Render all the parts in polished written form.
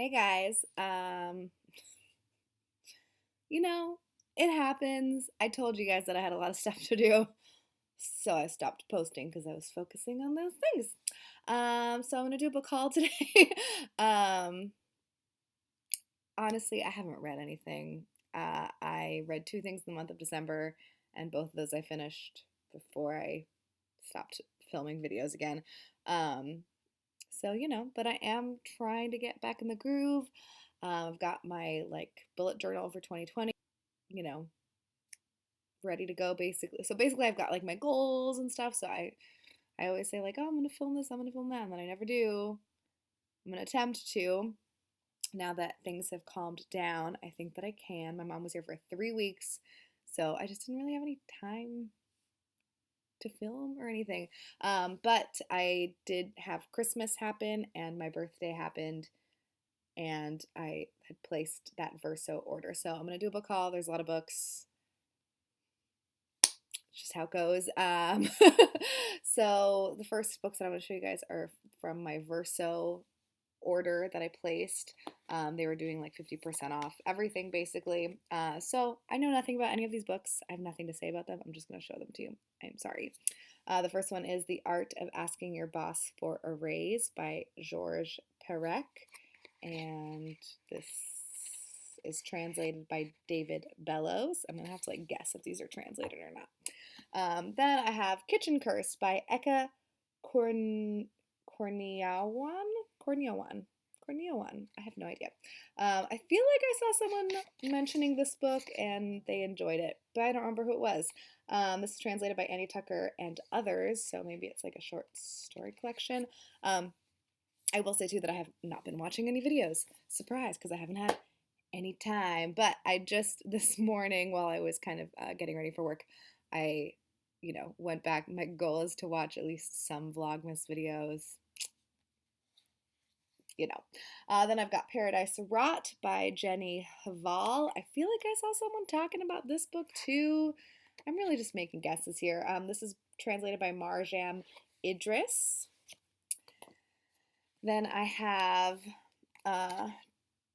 Hey guys, you know, it happens. I told you guys that I had a lot of stuff to do, so I stopped posting because I was focusing on those things. So I'm gonna do a book haul today. um, Honestly, I haven't read anything. I read two things in the month of December, and both of those I finished before I stopped filming videos again. Um, but I am trying to get back in the groove. I've got my bullet journal for 2020, you know, ready to go basically. So basically I've got like my goals and stuff. So I always say like, "Oh, I'm going to film this, I'm going to film that," and then I never do. I'm going to attempt to. Now that things have calmed down, I think that I can. My mom was here for 3 weeks, so I just didn't really have any time to film or anything. But I did have Christmas happen and my birthday happened, and I had placed that Verso order. So I'm gonna do a book haul. There's a lot of books. It's just how it goes. So the first books that I'm gonna show you guys are from my Verso order that I placed. They were doing like 50% off everything basically. So I know nothing about any of these books. I have nothing to say about them. I'm just gonna show them to you. I'm sorry. The first one is The Art of Asking Your Boss for a Raise by Georges Perec, and this is translated by David Bellows. I'm gonna have to like guess if these are translated or not. Then I have Kitchen Curse by Eka Korniawan. Korniawan. Korniawan. I have no idea. I feel like I saw someone mentioning this book and they enjoyed it, but I don't remember who it was. This is translated by Annie Tucker and others, so maybe it's like a short story collection. I will say too that I have not been watching any videos. Surprise, because I haven't had any time. But I just this morning, while I was kind of getting ready for work, I, went back. My goal is to watch at least some Vlogmas videos. Then I've got Paradise Rot by Jenny Haval. I feel like I saw someone talking about this book too. I'm really just making guesses here. This is translated by Marjam Idris. Then I have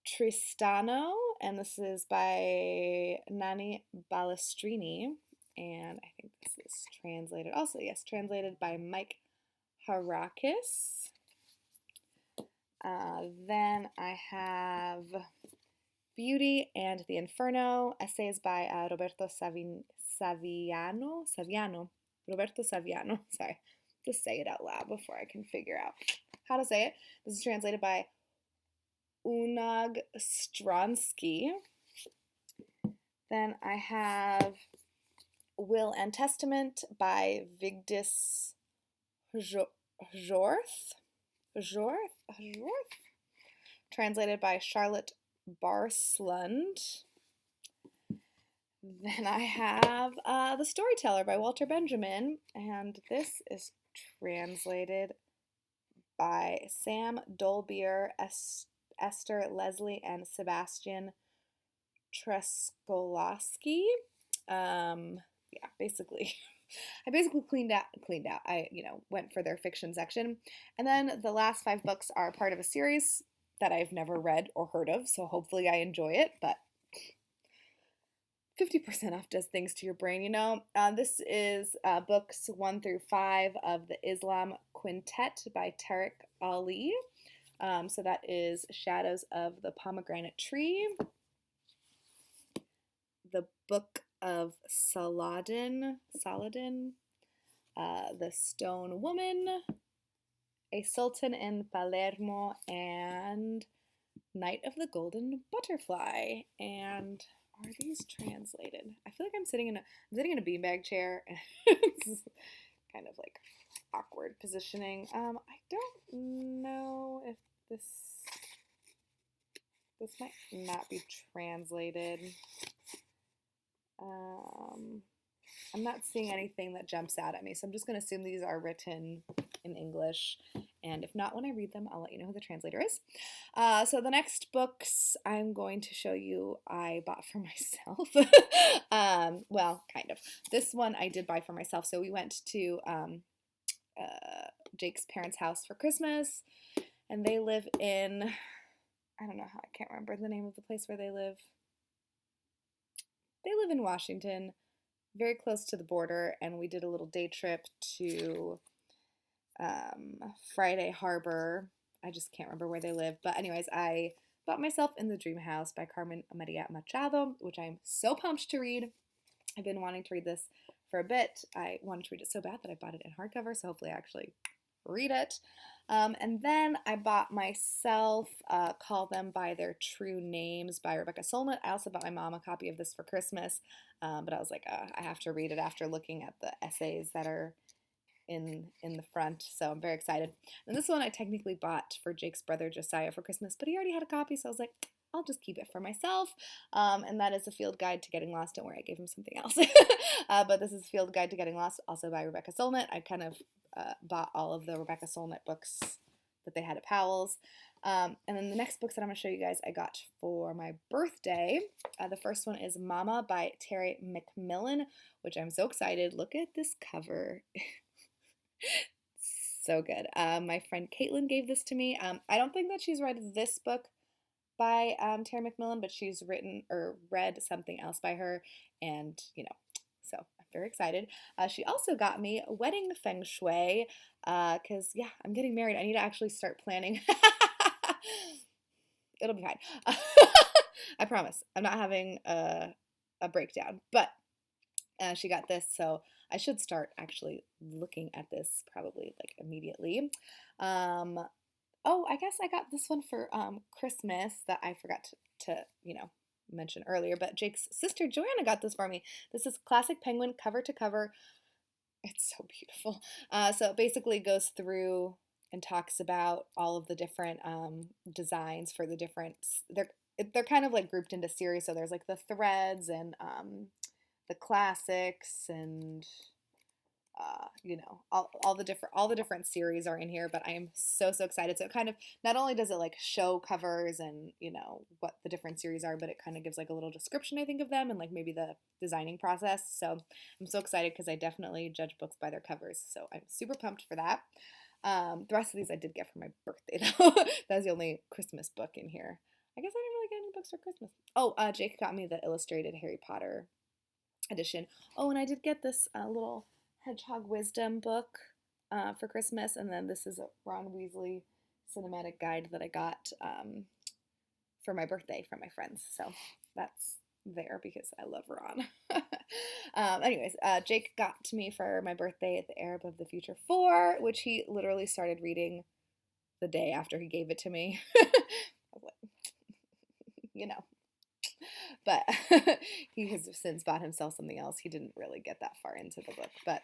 Tristano, and this is by Nani Balestrini. And I think this is translated, also, yes, translated by Mike Harakis. Then I have Beauty and the Inferno, essays by Roberto Saviano. Roberto Saviano, sorry. Just say it out loud before I can figure out how to say it. This is translated by Unag Stronsky. Then I have Will and Testament by Vigdis Hjorth. Translated by Charlotte Barslund. Then I have The Storyteller by Walter Benjamin, and this is translated by Sam Dolbear, Esther Leslie, and Sebastian Treskolowski. Yeah, basically. I basically cleaned out. I, went for their fiction section. And then the last 5 books are part of a series that I've never read or heard of, so hopefully I enjoy it, but 50% off does things to your brain. This is books 1 through 5 of the Islam Quintet by Tariq Ali. So that is Shadows of the Pomegranate Tree, the Book of Saladin, The Stone Woman, A Sultan in Palermo, and Night of the Golden Butterfly. And are these translated? I feel like I'm sitting in a beanbag chair. It's kind of like awkward positioning. I don't know if this might not be translated. I'm not seeing anything that jumps out at me, so I'm just going to assume these are written in English, and if not, when I read them, I'll let you know who the translator is. So the next books I'm going to show you I bought for myself. Well, kind of. This one I did buy for myself. So we went to Jake's parents' house for Christmas, and they live in I don't know how, I can't remember the name of the place where they live. They live in Washington, very close to the border, and we did a little day trip to Friday Harbor. I just can't remember where they live. But, anyways, I bought myself In the Dream House by Carmen Maria Machado, which I'm so pumped to read. I've been wanting to read this for a bit. I wanted to read it so bad that I bought it in hardcover, so hopefully I actually read it. And then I bought myself Call Them by Their True Names by Rebecca Solnit. I also bought my mom a copy of this for Christmas, but I was like, I have to read it after looking at the essays that are in the front, so I'm very excited. And this one I technically bought for Jake's brother Josiah for Christmas, but he already had a copy, so I was like, I'll just keep it for myself. And that is A Field Guide to Getting Lost. Don't worry, I gave him something else. But this is A Field Guide to Getting Lost, also by Rebecca Solnit. I kind of bought all of the Rebecca Solnit books that they had at Powell's. And then the next books that I'm going to show you guys I got for my birthday. The first one is Mama by Terry McMillan, which I'm so excited. Look at this cover. So good. My friend Caitlin gave this to me. I don't think that she's read this book by Terry McMillan, but she's written or read something else by her, and so I'm very excited. She also got me Wedding Feng Shui, because yeah, I'm getting married. I need to actually start planning. It'll be fine. I promise. I'm not having a breakdown, but she got this, so I should start actually looking at this probably like immediately. Oh, I guess I got this one for Christmas that I forgot to mention earlier, but Jake's sister Joanna got this for me. This is Classic Penguin cover to cover. It's so beautiful. So it basically goes through and talks about all of the different designs for the different. They're kind of like grouped into series. So there's like the threads and the classics and all the different series are in here, but I am so excited. So it kind of not only does it like show covers and what the different series are, but it kind of gives like a little description, I think, of them and like maybe the designing process. So I'm so excited because I definitely judge books by their covers. So I'm super pumped for that. The rest of these I did get for my birthday though. That was the only Christmas book in here. I guess I didn't really get any books for Christmas. Oh, Jake got me the illustrated Harry Potter edition. Oh, and I did get this little Hedgehog Wisdom book for Christmas, and then this is a Ron Weasley cinematic guide that I got for my birthday from my friends. So that's there because I love Ron. Anyways, Jake got to me for my birthday The Arab of the Future 4, which he literally started reading the day after he gave it to me. I was like, but he has since bought himself something else. He didn't really get that far into the book. But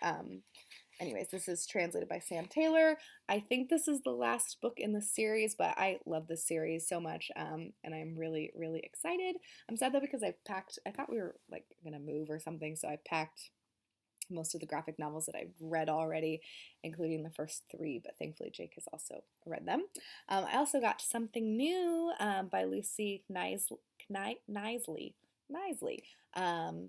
anyways, this is translated by Sam Taylor. I think this is the last book in the series, but I love this series so much, and I'm really excited. I'm sad though because I thought we were like gonna move or something, so I packed most of the graphic novels that I've read already, including the first 3, but thankfully Jake has also read them. I also got Something New by Lucy Knisley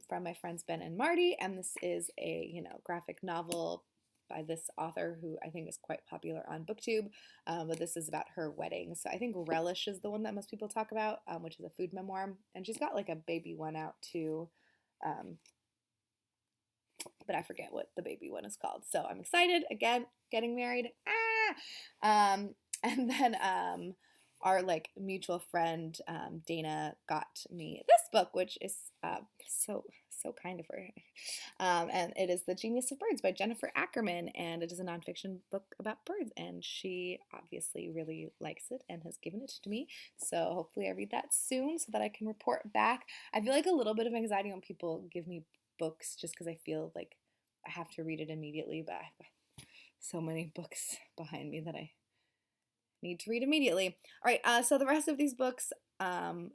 from my friends Ben and Marty, and this is a graphic novel by this author who I think is quite popular on BookTube, but this is about her wedding. So I think Relish is the one that most people talk about, which is a food memoir, and she's got like a baby one out too, but I forget what the baby one is called. So I'm excited. Again, getting married. And then our like mutual friend Dana got me this book, which is so kind of her. And it is The Genius of Birds by Jennifer Ackerman, and it is a nonfiction book about birds. And she obviously really likes it and has given it to me. So hopefully I read that soon so that I can report back. I feel like a little bit of anxiety when people give me books just because I feel like I have to read it immediately, but I have so many books behind me that I need to read immediately. All right, so the rest of these books,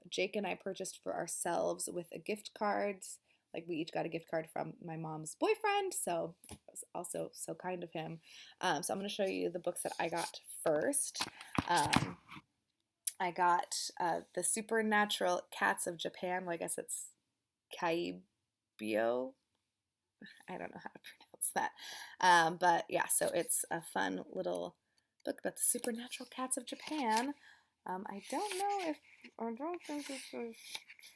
Jake and I purchased for ourselves with a gift cards. Like we each got a gift card from my mom's boyfriend, so it was also so kind of him. So I'm going to show you the books that I got first. I got The Supernatural Cats of Japan. Well, I guess it's Kaibyo. I don't know how to pronounce that. But yeah, so it's a fun little book about the supernatural cats of Japan. I don't know if, or don't think this is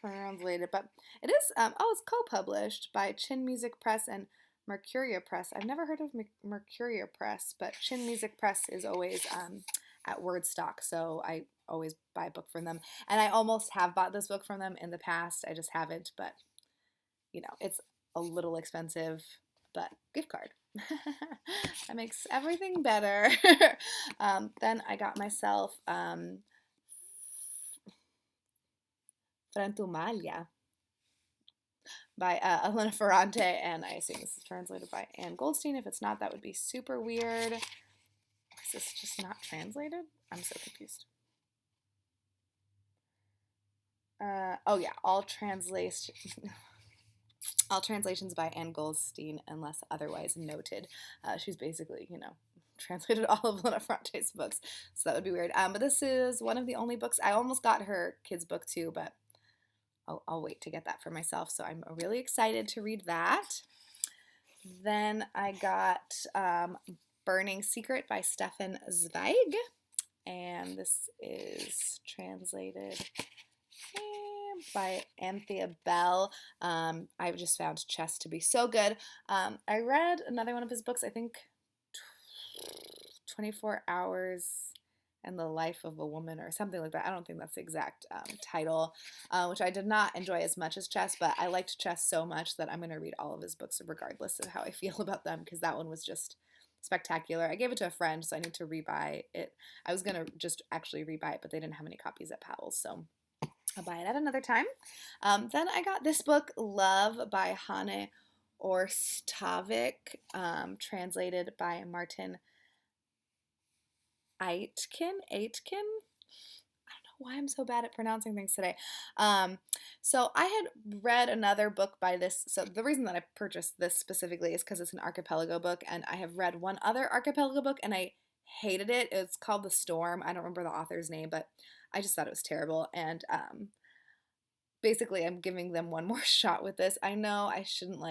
translated, but it is, it's co-published by Chin Music Press and Mercuria Press. I've never heard of Mercuria Press, but Chin Music Press is always at Wordstock, so I always buy a book from them. And I almost have bought this book from them in the past. I just haven't, but it's a little expensive, but gift card. That makes everything better. Then I got myself Frantumalia by Elena Ferrante, and I assume this is translated by Anne Goldstein. If it's not, that would be super weird. Is this just not translated? I'm so confused. Oh yeah, all translations by Anne Goldstein unless otherwise noted. She's basically, translated all of Elena Ferrante's books, so that would be weird. But this is one of the only books. I almost got her kids' book too, but I'll wait to get that for myself, so I'm really excited to read that. Then I got Burning Secret by Stefan Zweig, and this is translated by Anthea Bell. I've just found chess to be so good. I read another one of his books, I think 24 Hours and the Life of a Woman or something like that. I don't think that's the exact title, which I did not enjoy as much as chess, but I liked chess so much that I'm going to read all of his books regardless of how I feel about them, because that one was just spectacular. I gave it to a friend, so I need to rebuy it. I was going to just actually rebuy it, but they didn't have any copies at Powell's, so I'll buy it at another time. Then I got this book, Love by Hanne Orstavik, translated by Martin Aitken. I don't know why I'm so bad at pronouncing things today. So I had read another book by this. So the reason that I purchased this specifically is because it's an archipelago book, and I have read one other archipelago book, and I hated it. It's called The Storm. I don't remember the author's name, but I just thought it was terrible. And basically, I'm giving them one more shot with this. I know I shouldn't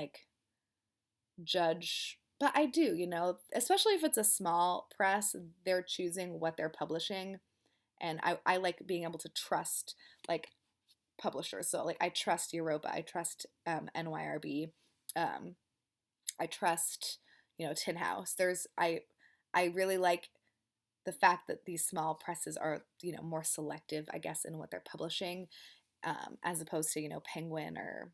judge, but I do, especially if it's a small press, they're choosing what they're publishing. And I like being able to trust publishers. So I trust Europa, I trust NYRB, I trust Tin House. I really like the fact that these small presses are more selective, I guess, in what they're publishing, as opposed to Penguin or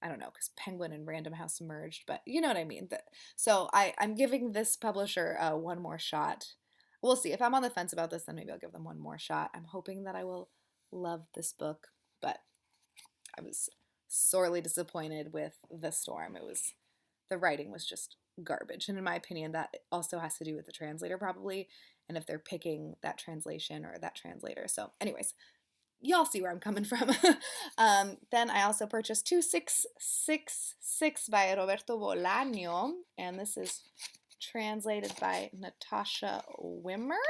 I don't know, because Penguin and Random House merged, but you know what I mean. So I'm giving this publisher one more shot. We'll see. If I'm on the fence about this, then maybe I'll give them one more shot. I'm hoping that I will love this book, but I was sorely disappointed with The Storm. The writing was just garbage, and in my opinion, that also has to do with the translator probably, and if they're picking that translation or that translator. So anyways, y'all see where I'm coming from. Then I also purchased 2666 by Roberto Bolaño, and this is translated by Natasha Wimmer.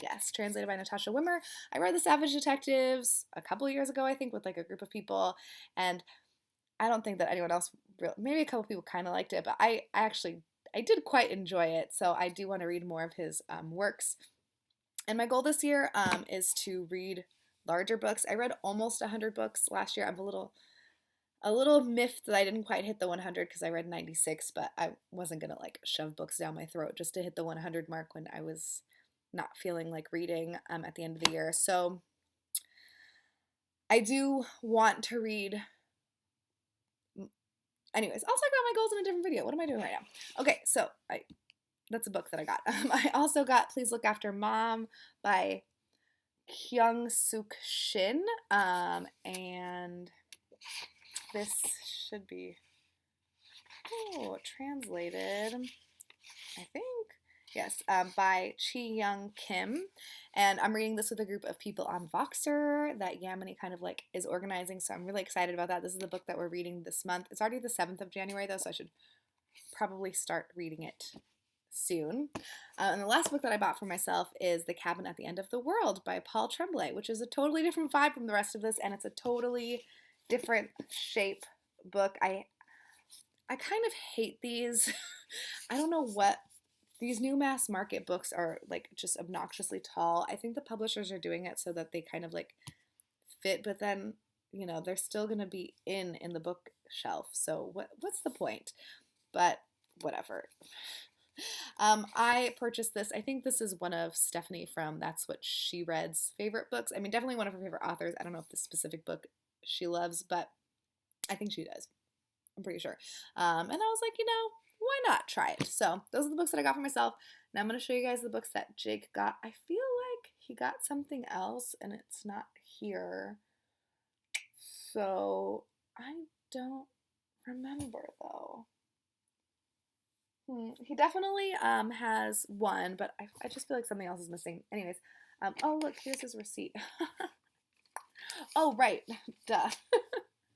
Yes, translated by Natasha Wimmer. I read The Savage Detectives a couple of years ago, I think, with a group of people, and I don't think that anyone else, maybe a couple people kind of liked it, but I did quite enjoy it, so I do want to read more of his works. And my goal this year is to read larger books. I read almost 100 books last year. I'm a little miffed that I didn't quite hit the 100 because I read 96, but I wasn't going to shove books down my throat just to hit the 100 mark when I was not feeling like reading at the end of the year. So I do want to read. Anyways, I'll talk about my goals in a different video. What am I doing right now? Okay, so that's a book that I got. I also got Please Look After Mom by Kyung Suk Shin, and this should be translated, I think. Yes, by Chi Young Kim, and I'm reading this with a group of people on Voxer that Yamini kind of is organizing, so I'm really excited about that. This is the book that we're reading this month. It's already the 7th of January though, so I should probably start reading it soon. And the last book that I bought for myself is The Cabin at the End of the World by Paul Tremblay, which is a totally different vibe from the rest of this, and it's a totally different shape book. I kind of hate these. I don't know what these new mass market books are like just obnoxiously tall. I think the publishers are doing it so that they kind of like fit, but then they're still gonna be in the bookshelf. So what's the point? But whatever. I purchased this. I think this is one of Stephanie from That's What She Read's favorite books. I mean, definitely one of her favorite authors. I don't know if the specific book she loves, but I think she does. I'm pretty sure. And I was like, why not try it? So those are the books that I got for myself. Now I'm going to show you guys the books that Jake got. I feel like he got something else and it's not here. So I don't remember though. He definitely has one, but I just feel like something else is missing. Anyways, oh look, here's his receipt. Oh right, duh.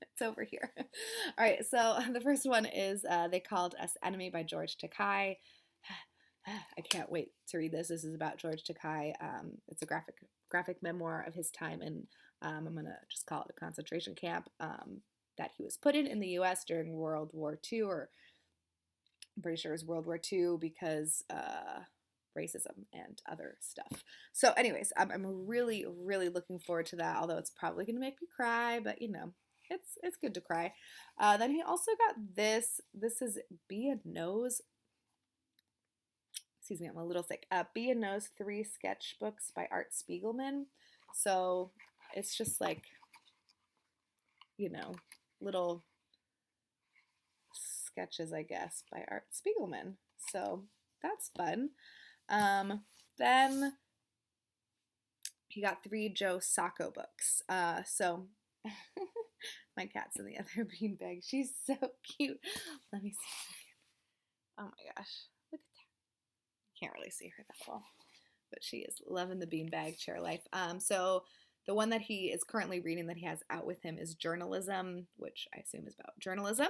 It's over here. All right, so the first one is They Called Us Enemy by George Takei. I can't wait to read this. This is about George Takei. It's a graphic memoir of his time in, I'm going to just call it a concentration camp that he was put in the U.S. during World War II, or I'm pretty sure it was World War II because racism and other stuff. So anyways, I'm really, really looking forward to that, although it's probably going to make me cry, but it's good to cry. Then he also got this. This is Be a Nose. Excuse me, I'm a little sick. Be a Nose 3 sketchbooks by Art Spiegelman. So it's just like, little sketches, I guess, by Art Spiegelman. So that's fun. Then he got 3 Joe Sacco books. So my cat's in the other beanbag. She's so cute. Let me see. Oh my gosh. Look at that. Can't really see her that well. But she is loving the beanbag chair life. So the one that he is currently reading that he has out with him is Journalism, which I assume is about journalism.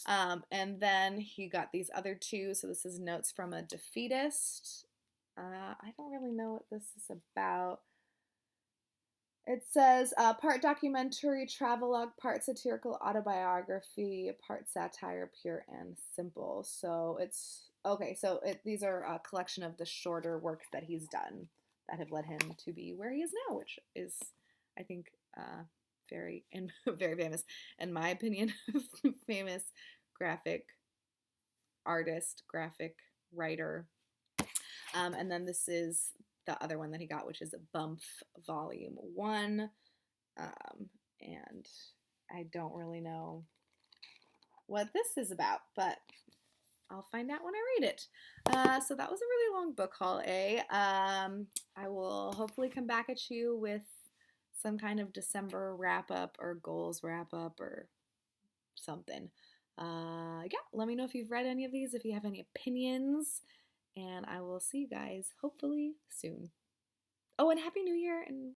And then he got these other 2. So this is Notes from a Defeatist. I don't really know what this is about. It says part documentary, travelogue, part satirical autobiography, part satire, pure and simple. So it's okay. So these are a collection of the shorter works that he's done that have led him to be where he is now, which is, I think, very famous, in my opinion, famous graphic artist, graphic writer. And then this is the other one that he got, which is Bump Volume 1. And I don't really know what this is about, but I'll find out when I read it. So that was a really long book haul, I will hopefully come back at you with some kind of December wrap-up or goals wrap-up or something. Yeah, let me know if you've read any of these, if you have any opinions, and I will see you guys hopefully soon. Oh, and Happy New Year, and